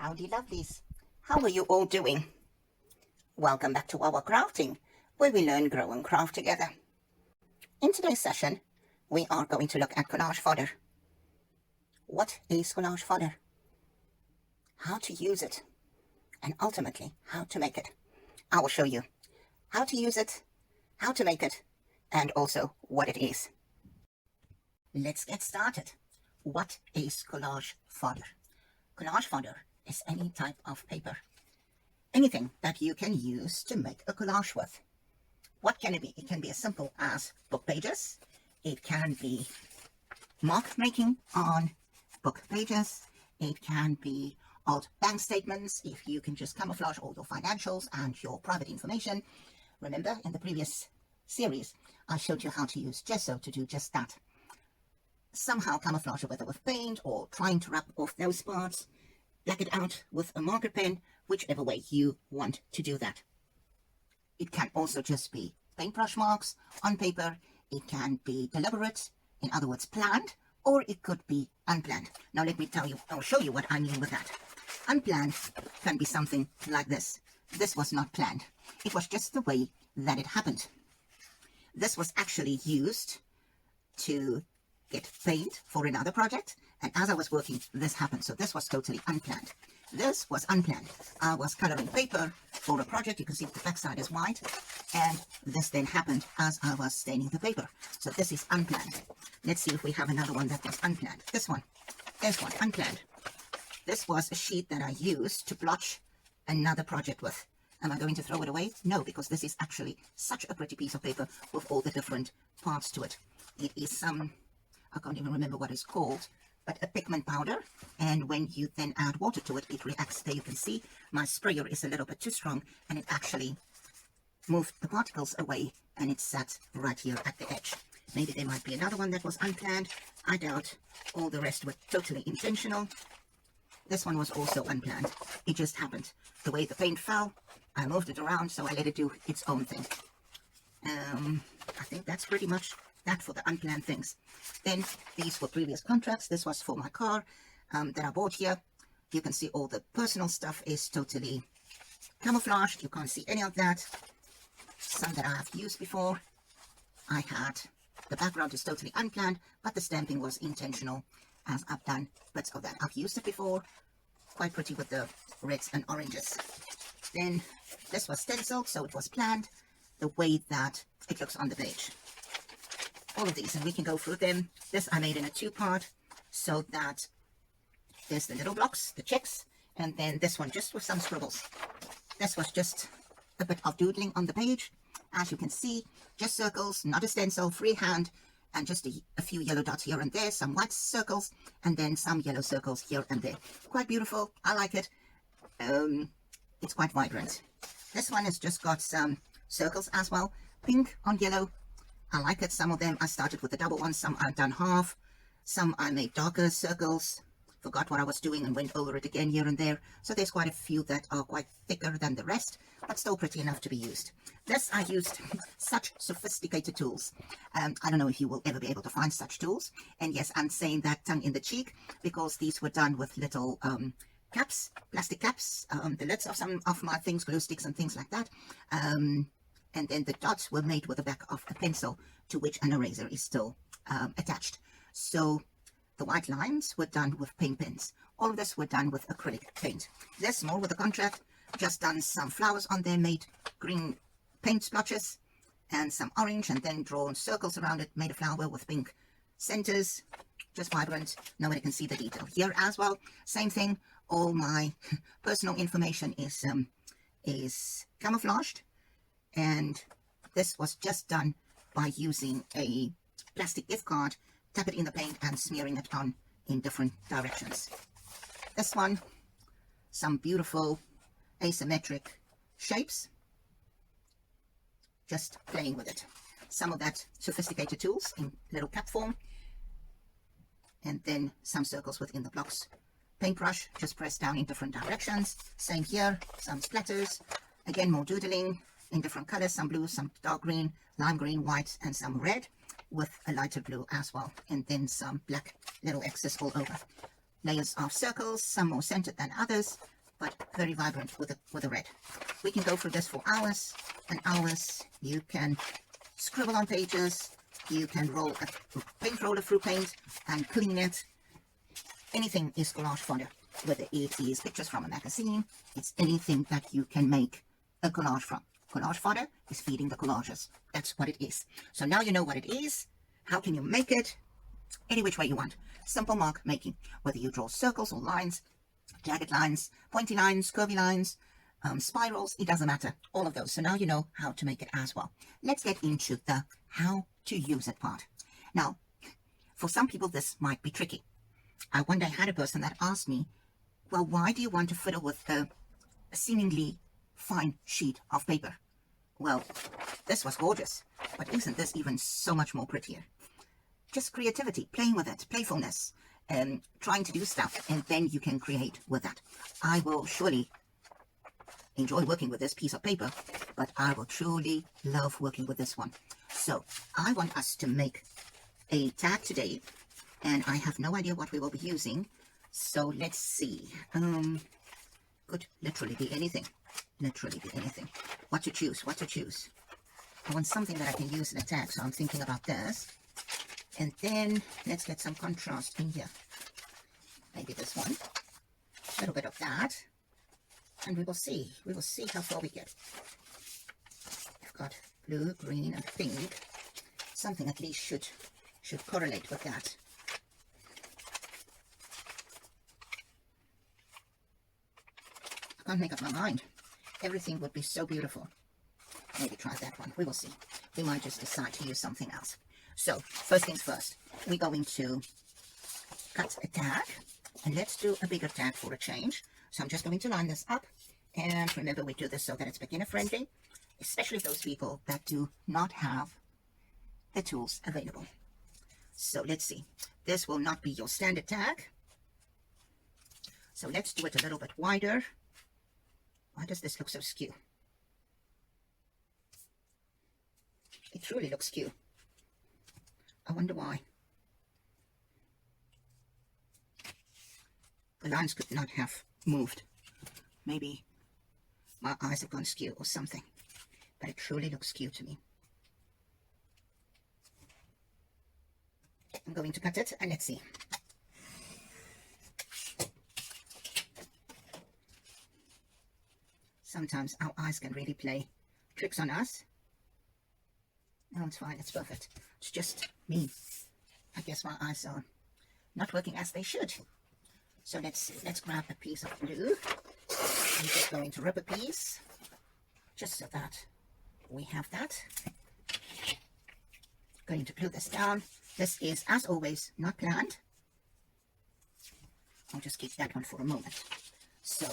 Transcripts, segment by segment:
Howdy lovelies, how are you all doing? Welcome back to our crafting, where we learn, grow and craft together. In today's session, we are going to look at collage fodder. What is collage fodder? How to use it, and ultimately how to make it. I will show you how to use it, how to make it, and also what it is. Let's get started. What is collage fodder? Collage fodder is any type of paper. Anything that you can use to make a collage with. What can it be? It can be as simple as book pages. It can be mark making on book pages. It can be old bank statements, if you can just camouflage all your financials and your private information. Remember, in the previous series, I showed you how to use gesso to do just that. Somehow camouflage it, whether with paint or trying to rub off those parts, black it out with a marker pen, whichever way you want to do that. It can also just be paintbrush marks on paper. It can be deliberate, in other words planned, or it could be unplanned. Now let me tell you, I'll show you what I mean with that. Unplanned can be something like this. This was not planned. It was just the way that it happened. This was actually used to get paint for another project, and as I was working, this happened. So this was totally unplanned. This was unplanned. I was coloring paper for a project. You can see the backside is white, and this then happened as I was staining the paper. So this is unplanned. Let's see if we have another one that was unplanned. This one, unplanned. This was a sheet that I used to blotch another project with. Am I going to throw it away? No, because this is actually such a pretty piece of paper with all the different parts to it. It is some, I can't even remember what it's called, but a pigment powder, and when you then add water to it, it reacts. There you can see my sprayer is a little bit too strong, and it actually moved the particles away, and it sat right here at the edge. Maybe there might be another one that was unplanned. I doubt. All the rest were totally intentional. This one was also unplanned. It just happened. The way the paint fell, I moved it around, so I let it do its own thing. I think that's pretty much that for the unplanned things. Then these were previous contracts. This was for my car that I bought here. You can see all the personal stuff is totally camouflaged. You can't see any of that. Some that I have used before. I had, the background is totally unplanned, but the stamping was intentional, as I've done bits of that. I've used it before. Quite pretty with the reds and oranges. Then this was stenciled, so it was planned the way that it looks on the page. All of these, and we can go through them. This I made in a two-part, so that there's the little blocks, the checks, and then this one just with some scribbles. This was just a bit of doodling on the page. As you can see, just circles, not a stencil, freehand, and just a few yellow dots here and there, some white circles, and then some yellow circles here and there. Quite beautiful. I like it. It's quite vibrant. This one has just got some circles as well, pink on yellow. I like it. Some of them I started with the double ones, some I've done half, some I made darker circles, forgot what I was doing and went over it again here and there. So there's quite a few that are quite thicker than the rest, but still pretty enough to be used. This I used such sophisticated tools. I don't know if you will ever be able to find such tools. And yes, I'm saying that tongue in the cheek because these were done with little caps, plastic caps, the lids of some of my things, glue sticks and things like that. And then the dots were made with the back of a pencil to which an eraser is still attached. So the white lines were done with paint pens. All of this were done with acrylic paint. This more with a contract, just done some flowers on there, made green paint splotches and some orange, and then drawn circles around it, made a flower with pink centers, just vibrant. Nobody can see the detail here as well. Same thing. All my personal information is camouflaged. And this was just done by using a plastic gift card, tap it in the paint and smearing it on in different directions. This one, some beautiful asymmetric shapes, just playing with it. Some of that sophisticated tools in little cap form, and then some circles within the blocks. Paintbrush, just pressed down in different directions. Same here, some splatters, again more doodling, in different colors, some blue, some dark green, lime green, white, and some red with a lighter blue as well, and then some black little X's all over. layers of circles, some more centered than others, but very vibrant with the red. We can go through this for hours and hours. You can scribble on pages, you can roll a paint roller through paint and clean it. Anything is collage fodder, whether it is pictures from a magazine, it's anything that you can make a collage from. Collage fodder is feeding the collages. That's what it is. So now you know what it is. How can you make it? Any which way you want. Simple mark making, whether you draw circles or lines, jagged lines, pointy lines, curvy lines, spirals, it doesn't matter, all of those. So now you know how to make it as well. Let's get into the how to use it part. Now, for some people this might be tricky. One day I had a person that asked me, well, why do you want to fiddle with a seemingly fine sheet of paper? Well, this was gorgeous, but isn't this even so much more prettier? Just creativity, playing with it, playfulness, trying to do stuff, and then you can create with that. I will surely enjoy working with this piece of paper, but I will truly love working with this one. So I want us to make a tag today, and I have no idea what we will be using. So let's see. Could literally be anything. Literally be anything. What to choose? What to choose? I want something that I can use in a tag, so I'm thinking about this. And then let's get some contrast in here. Maybe this one. A little bit of that. And we will see. We will see how far we get. I've got blue, green, and pink. Something at least should correlate with that. I can't make up my mind. Everything would be so beautiful. Maybe try that one. We will see. We might just decide to use something else. So, first things first, we're going to cut a tag, and let's do a bigger tag for a change. So I'm just going to line this up, and remember we do this so that it's beginner friendly, especially those people that do not have the tools available. So let's see, this will not be your standard tag. So let's do it a little bit wider. Why does this look so skew? It truly looks skew. I wonder why. The lines could not have moved. Maybe my eyes have gone skew or something. But it truly looks skew to me. I'm going to cut it and let's see. Sometimes our eyes can really play tricks on us. No, it's fine, it's perfect. It's just me. I guess my eyes are not working as they should. So let's grab a piece of blue. I'm just going to rip a piece, just so that we have that. Going to glue this down. This is, as always, not planned. I'll just keep that one for a moment. So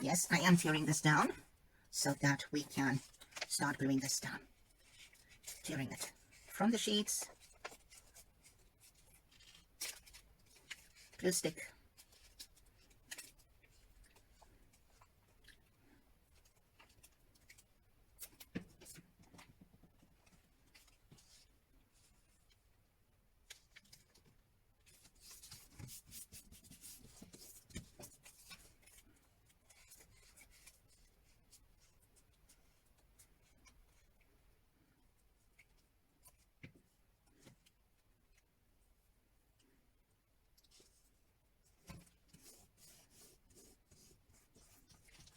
yes, I am tearing this down so that we can start gluing this down. Tearing it from the sheets. Glue stick.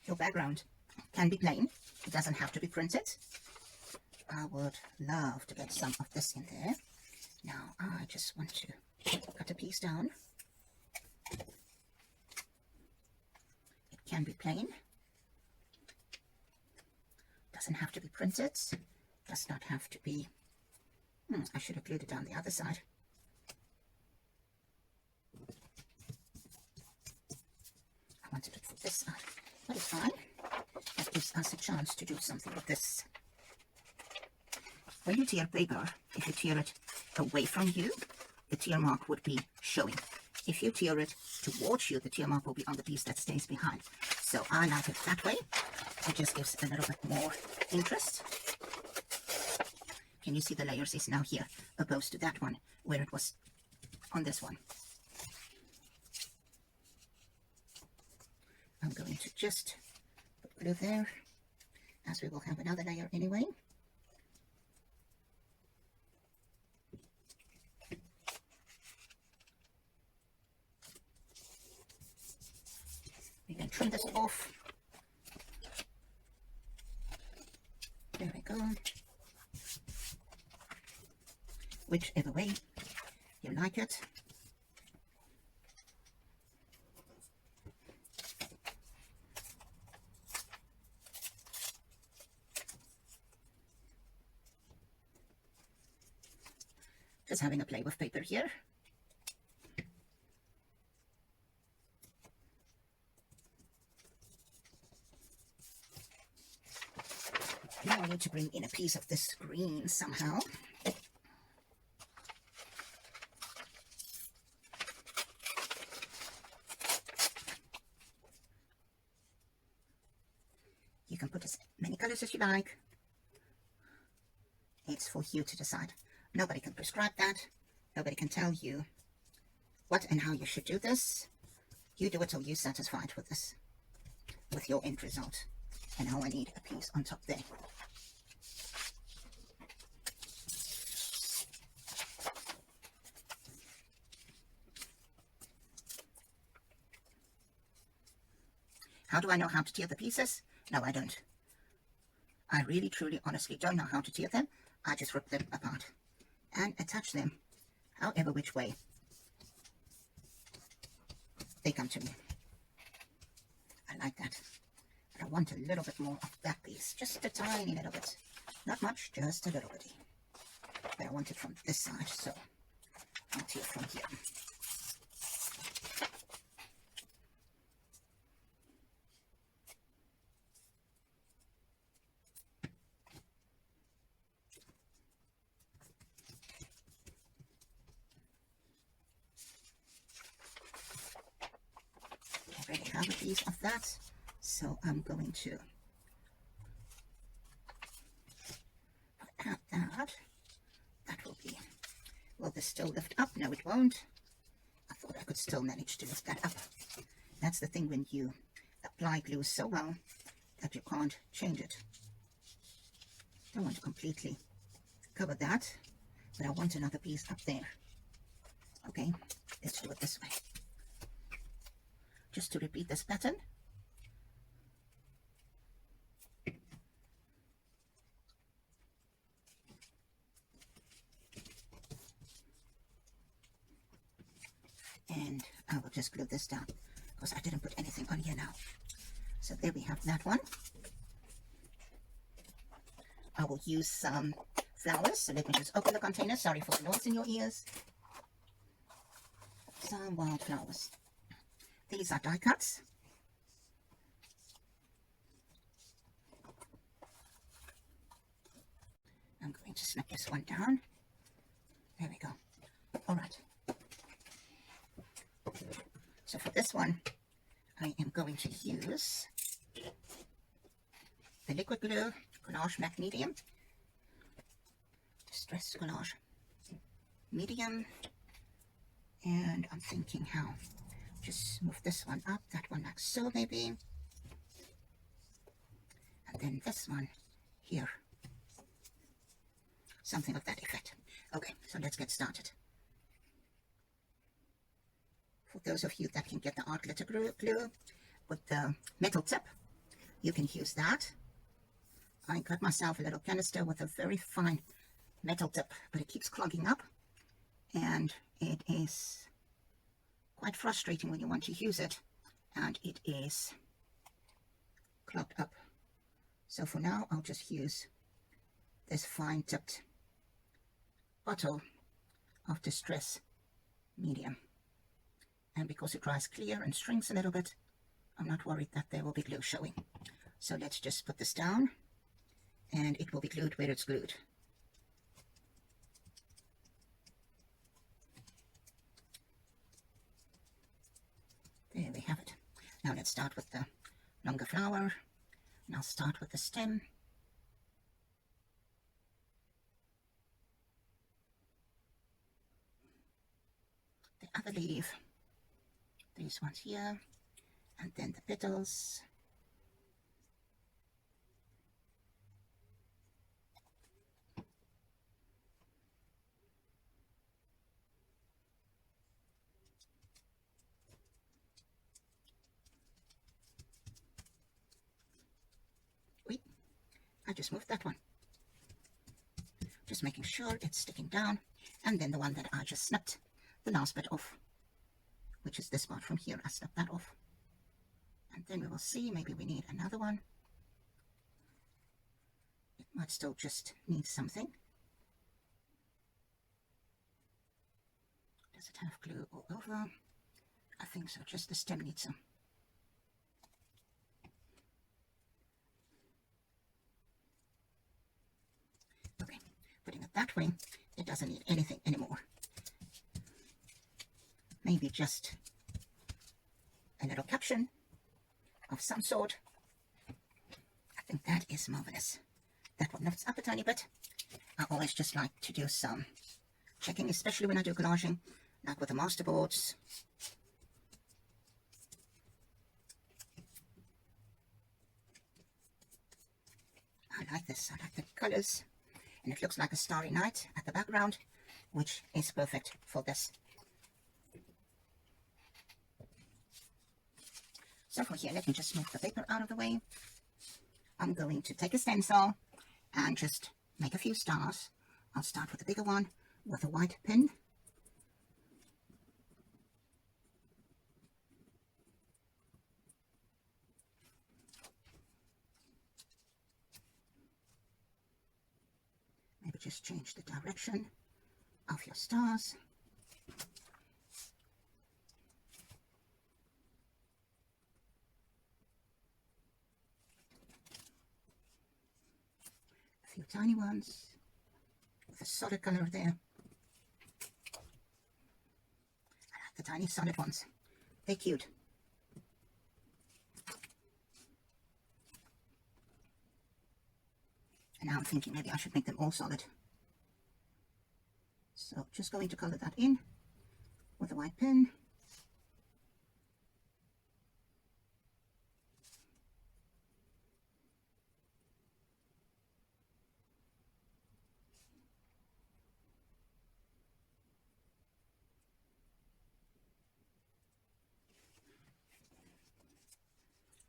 Your background can be plain. It doesn't have to be printed. I would love to get some of this in there. Now I just want to cut a piece down. It can be plain. Doesn't have to be printed. Does not have to be... I should have glued it down the other side. I wanted it for this side. But it's fine. That gives us a chance to do something with this. When you tear paper, if you tear it away from you, the tear mark would be showing. If you tear it towards you, the tear mark will be on the piece that stays behind. So I like it that way. It just gives a little bit more interest. Can you see the layers is now here, opposed to that one, where it was on this one. I'm going to just put glue there, as we will have another layer anyway. We can trim this off. There we go. Whichever way you like it. Just having a play with paper here. Now I need to bring in a piece of this green somehow. You can put as many colors as you like. It's for you to decide. Nobody can prescribe that. Nobody can tell you what and how you should do this. You do it till you're satisfied with this, with your end result. And now I need a piece on top there. How do I know how to tear the pieces? No, I don't. I really, truly, honestly don't know how to tear them. I just rip them apart and attach them however which way they come to me. I like that. But I want a little bit more of that piece. Just a tiny little bit. Not much, just a little bitty. But I want it from this side, so I'll tear from here. Already have a piece of that, so I'm going to add that. That will be, will this still lift up? No, it won't. I thought I could still manage to lift that up. That's the thing when you apply glue so well that you can't change it. Don't want to completely cover that, but I want another piece up there. Okay, let's do it this way. Just to repeat this pattern. And I will just glue this down because I didn't put anything on here now. So there we have that one. I will use some flowers. So let me just open the container. Sorry for the noise in your ears. Some wildflowers. These are die cuts. I'm going to snip this one down. There we go. All right. So for this one, I am going to use the liquid glue, Collage Matte Medium, Distress Collage Medium, and I'm thinking how, just move this one up, that one like so maybe, and then this one here, something of that effect. Okay, so let's get started. For those of you that can get the art glitter glue with the metal tip, you can use that. I got myself a little canister with a very fine metal tip, but it keeps clogging up, and it is quite frustrating when you want to use it, and it is clogged up. So for now, I'll just use this fine tipped bottle of Distress Medium. And because it dries clear and shrinks a little bit, I'm not worried that there will be glue showing. So let's just put this down, and it will be glued where it's glued. There we have it. Now let's start with the longer flower. And I'll start with the stem. The other leaf, these ones here, and then the petals. Wait, I just moved that one. Just making sure it's sticking down. And then the one that I just snipped the last bit off, which is this part from here. I snipped that off. And then we will see, maybe we need another one. It might still just need something. Does it have glue all over? I think so, just the stem needs some. Okay, putting it that way, it doesn't need anything anymore. Maybe just a little caption of some sort. I think that is marvelous. That one lifts up a tiny bit. I always just like to do some checking, especially when I do collaging, like with the masterboards. I like this. I like the colors, and it looks like a starry night at the background, which is perfect for this. So for here, let me just move the paper out of the way. I'm going to take a stencil and just make a few stars. I'll start with the bigger one with a white pin. Maybe just change the direction of your stars. A few tiny ones with a solid color there. I like the tiny solid ones. They're cute. And now I'm thinking maybe I should make them all solid. So just going to color that in with a white pen.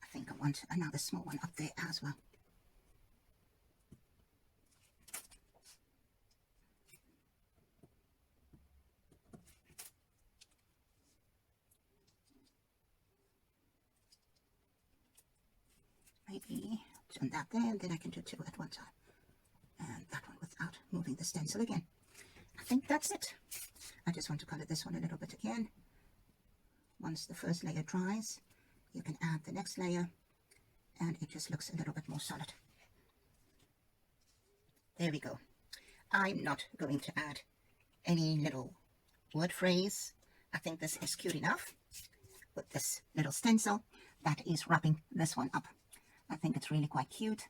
I think I want another small one up there as well. Maybe turn that there, and then I can do two at one time. And that one without moving the stencil again. I think that's it. I just want to color this one a little bit again. Once the first layer dries, you can add the next layer, and it just looks a little bit more solid. There we go. I'm not going to add any little word phrase. I think this is cute enough with this little stencil that is wrapping this one up. I think it's really quite cute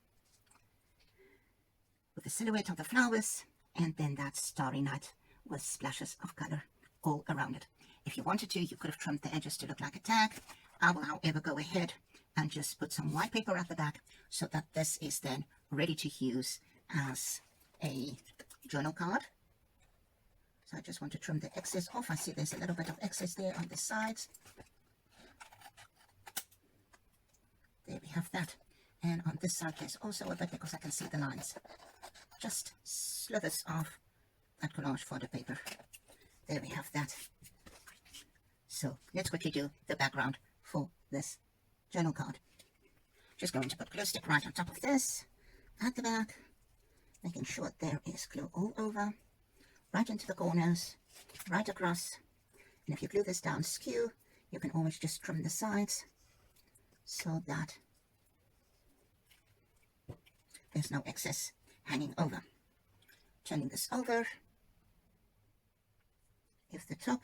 with the silhouette of the flowers, and then that starry night with splashes of color all around it. If you wanted to, you could have trimmed the edges to look like a tag. I will, however, go ahead and just put some white paper at the back so that this is then ready to use as a journal card. So I just want to trim the excess off. I see there's a little bit of excess there on the sides. There we have that. And on this side there's also a bit, because I can see the lines. Just slithers of that collage fodder paper. There we have that. So let's quickly do the background for this journal card. Just going to put glue stick right on top of this, at the back, making sure there is glue all over, right into the corners, right across. And if you glue this down skew, you can always just trim the sides so that there's no excess hanging over. Turning this over, if the top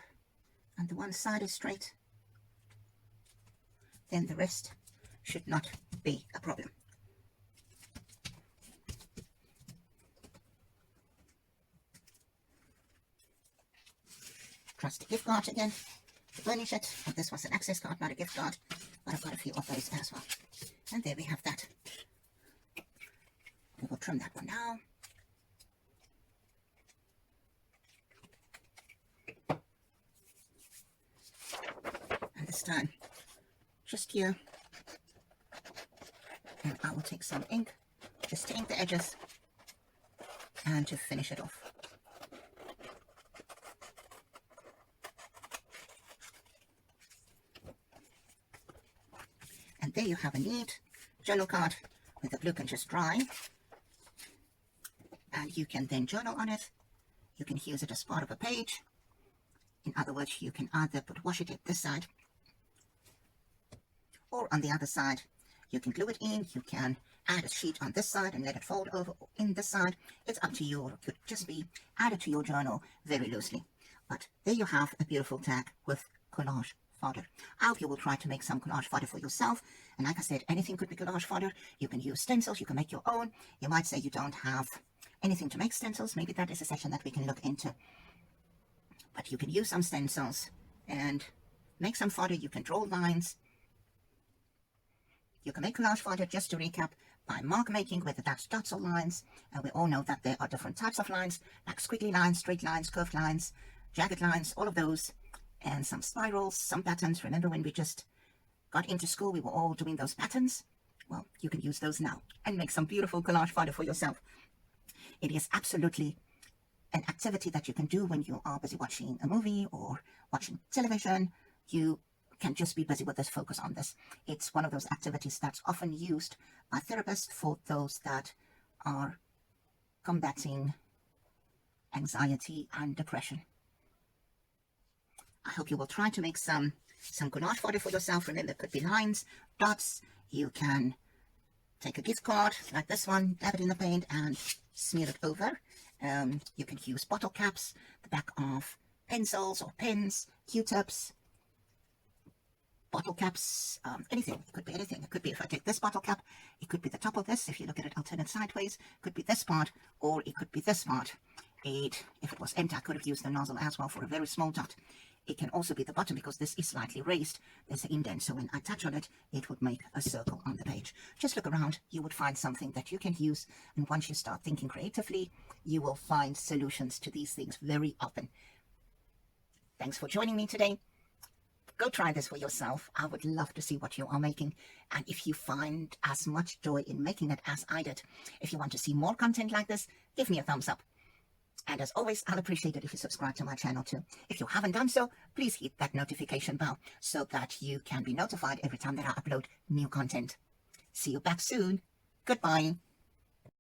and the one side is straight, then the rest should not be a problem. trusty gift card again to furnish it. Well, this was an access card, not a gift card, but I've got a few of those as well. And there we have that. We will trim that one now. And this time, just here. And I will take some ink, just to ink the edges and to finish it off. And there you have a neat journal card where the glue can just dry. And you can then journal on it. You can use it as part of a page. In other words, you can either put washi tape this side or on the other side. You can glue it in, you can add a sheet on this side and let it fold over in this side. It's up to you, or it could just be added to your journal very loosely. But there you have a beautiful tag with collage fodder. I hope you will try to make some collage fodder for yourself. And like I said, anything could be collage fodder. You can use stencils, you can make your own. You might say you don't have anything to make stencils. Maybe that is a session that we can look into. But you can use some stencils and make some fodder. You can draw lines. You can make collage fodder, just to recap, by mark making, whether that's dots or lines. And we all know that there are different types of lines, like squiggly lines, straight lines, curved lines, jagged lines, all of those. And some spirals, some patterns. Remember when we just got into school, we were all doing those patterns? Well, you can use those now and make some beautiful collage fodder for yourself. It is absolutely an activity that you can do when you are busy watching a movie or watching television. You can just be busy with this, focus on this. It's one of those activities that's often used by therapists for those that are combating anxiety and depression. I hope you will try to make some collage fodder for yourself. Remember, it could be lines, dots. You can take a gift card like this one, dab it in the paint and smear it over. You can use bottle caps, the back of pencils or pens, Q-tips, bottle caps, anything. It could be anything. It could be, if I take this bottle cap, it could be the top of this. If you look at it, I'll turn it sideways. It could be this part, or it could be this part. If it was empty, I could have used the nozzle as well for a very small dot. It can also be the bottom, because this is slightly raised. There's an indent, so when I touch on it, it would make a circle on the page. Just look around. You would find something that you can use, and once you start thinking creatively, you will find solutions to these things very often. Thanks for joining me today. Go try this for yourself. I would love to see what you are making, and if you find as much joy in making it as I did. If you want to see more content like this, give me a thumbs up. And as always, I'll appreciate it if you subscribe to my channel too. If you haven't done so, please hit that notification bell so that you can be notified every time that I upload new content. See you back soon. Goodbye.